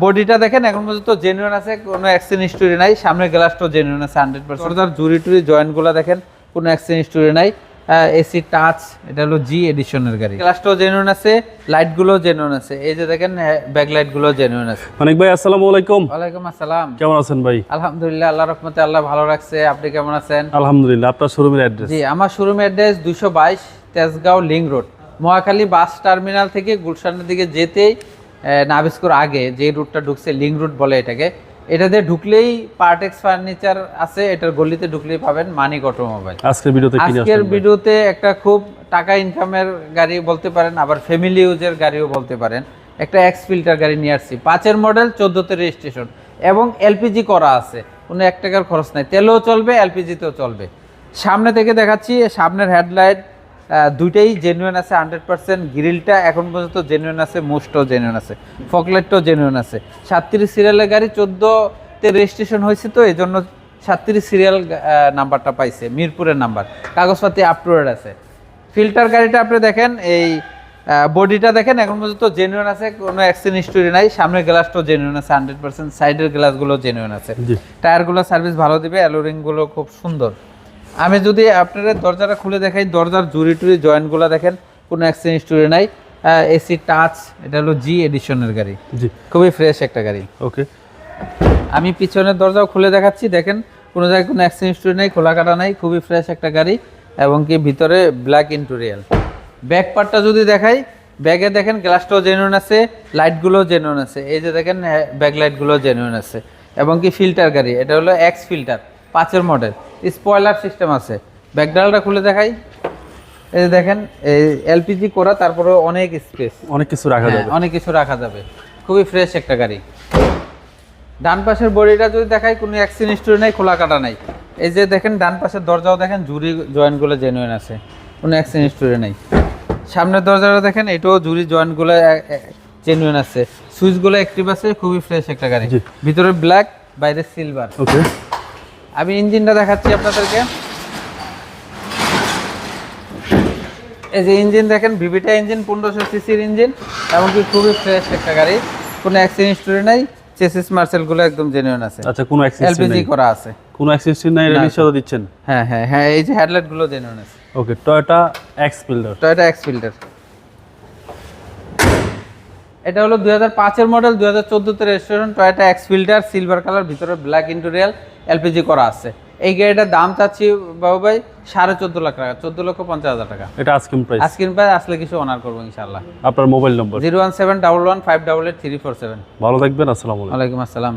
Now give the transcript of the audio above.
বডিটা দেখেন এখন পর্যন্ত জেনুইন আছে, কোনো অ্যাক্সিডেন্ট হিস্টরি নাই। সামনের গ্লাসটাও জেনুইন আছে 100%। দরজার জুরি টুরি জয়েন্টগুলো দেখেন, কোনো অ্যাক্সিডেন্ট হিস্টরি নাই। এসি টাচ, এটা হলো জি এডিশনের গাড়ি। গ্লাসটাও জেনুইন আছে, লাইটগুলো জেনুইন আছে। এই যে দেখেন ব্যাক লাইটগুলো জেনুইন আছে। মানিক ভাই আসসালামু আলাইকুম। ওয়ালাইকুম আসসালাম। কেমন আছেন ভাই? আলহামদুলিল্লাহ, আল্লাহর রহমতে আল্লাহ ভালো রাখছে। আপনি কেমন আছেন? আলহামদুলিল্লাহ। আপনার শোরুমের অ্যাড্রেস? জি, আমার শোরুমের address 222 Tejgaon link road, Mohakhali bus terminal থেকে গুলশানের দিকে যেতেই নাবিস্কোর আগে যে রুটটা ঢুকছে লিংক রুট বলে এটাকে, এটাতে ঢুকলেই পার্টেক্স ফার্নিচার আছে, এটার গলিতে ঢুকলেই পাবেন মানিক অটোমোবাইল। আজকের ভিডিওতে একটা খুব টাকা ইনকামের গাড়ি বলতে পারেন, আবার ফ্যামিলি ইউজের গাড়িও বলতে পারেন। একটা এক্স ফিল্টার গাড়ি নিয়ে আসছি, 5-এর মডেল, 14তে রেজিস্ট্রেশন এবং এলপিজি করা আছে। কোনো 1 টাকার খরচ নাই, তেলেও চলবে, এলপিজিতেও চলবে। সামনে থেকে দেখাচ্ছি, সামনের হেডলাইট দুইটাই জেনুইন আছে 100%। গ্রিলটা এখন পর্যন্ত জেনুইন আছে, মোস্টও জেনুইন আছে, ফকলাইটটাও জেনুইন আছে। 37 সিরিয়ালের গাড়ি, 14তে রেজিস্ট্রেশন হয়েছে, তো এই জন্য 37 সিরিয়াল নাম্বারটা পাইছে, মিরপুরের নাম্বার। কাগজপাতি আপ টু ডেট আছে। ফিল্টার গাড়িটা আপনি দেখেন, এই বডিটা দেখেন এখন পর্যন্ত জেনুইন আছে, কোনো অ্যাক্সিডেন্ট হিস্টরি নাই। সামনের গ্লাসটাও জেনুইন আছে 100%, সাইডের গ্লাসগুলো জেনুইন আছে। টায়ারগুলো সার্ভিস ভালো দিবে, অ্যালোরিংগুলো খুব সুন্দর। আমি যদি আপনাদের দরজাটা খুলে দেখাই, দরজার জুরি টুরি জয়েন্টগুলো দেখেন, কোনো অ্যাক্সিডেন্ট হিস্টরি নাই। এসি টাচ, এটা হলো জি এডিশনের গাড়ি। জি, খুবই ফ্রেশ একটা গাড়ি। ওকে, আমি পিছনের দরজাও খুলে দেখাচ্ছি, দেখেন কোনো জায়গায় কোনো অ্যাক্সিডেন্ট হিস্টরি নেই, খোলা কাটা নাই, খুবই ফ্রেশ একটা গাড়ি। এবং কি ভিতরে ব্ল্যাক ইন্টেরিয়াল। ব্যাক পার্টটা যদি দেখাই, ব্যাগে দেখেন গ্লাসটাও জেনুইন আছে, লাইটগুলো জেনুইন আছে। এই যে দেখেন ব্যাক লাইটগুলো জেনুইন আছে। এবং কি ফিল্টার গাড়ি, এটা হলো এক্স ফিল্টার, 5-এর মডেল, স্পয়লার সিস্টেম আছে। ব্যাকডালটা খুলে দেখাই, এই যে দেখেন এলপিজি করা, তারপরে অনেক স্পেস, অনেক কিছু রাখা যাবে, অনেক কিছু রাখা যাবে। খুবই ফ্রেশ একটা গাড়ি। ডান পাশের বডিটা যদি দেখাই, কোনো অ্যাক্সিডেন্ট হিস্টরি নাই, খোলা কাটা নাই। এই যে দেখেন ডান পাশের দরজাও দেখেন, জুরি জয়েন্টগুলো জেনুইন আছে, কোনো অ্যাক্সিডেন্ট হিস্টরি নাই। সামনের দরজাটা দেখেন, এটাও জুরি জয়েন্টগুলো জেনুইন আছে, সুইচগুলো অ্যাক্টিভ আছে। খুবই ফ্রেশ একটা গাড়ি, ভিতরে ব্ল্যাক, বাইরে সিলভার। ওকে, আমি ইঞ্জিনটা দেখাচ্ছি আপনাদেরকে। এই যে ইঞ্জিন দেখেন, ভিভিটা ইঞ্জিন, 1500 সিসির ইঞ্জিন, এমনকি খুবই ফ্রেশ একটা গাড়ি, কোনো অ্যাক্সিডেন্ট হিস্টরি নাই। চেসিস মার্সেলগুলো একদম জেনুইন আছে। আচ্ছা, কোনো অ্যাক্সিডেন্ট এলপিজি করা আছে, কোনো অ্যাক্সিডেন্ট নাই, রেজিস্ট্রেশন দিচ্ছেন? হ্যাঁ হ্যাঁ হ্যাঁ, এই যে হেডলাইটগুলো জেনুইন আছে। Okay, Toyota X filter. Toyota X filter, এটা হলো 2005-এর মডেল, 2014তে registration. Toyota X filter, silver colour, ভিতরে ব্ল্যাক ইন্টেরিয়াল, এলপিজি করা আছে। এই গাড়িটার দাম চাচ্ছি বাবু ভাই 14.5 লাখ টাকা, 14,50,000 টাকা। এটা আস্কিং প্রাইস? আস্কিং প্রাইস, আসলে কিছু অনার করবো ইনশাআল্লাহ। আপনার মোবাইল নম্বর? 01711588347। ভালো থাকবেন, আসসালামু আলাইকুম। ওয়ালাইকুম আসসালাম।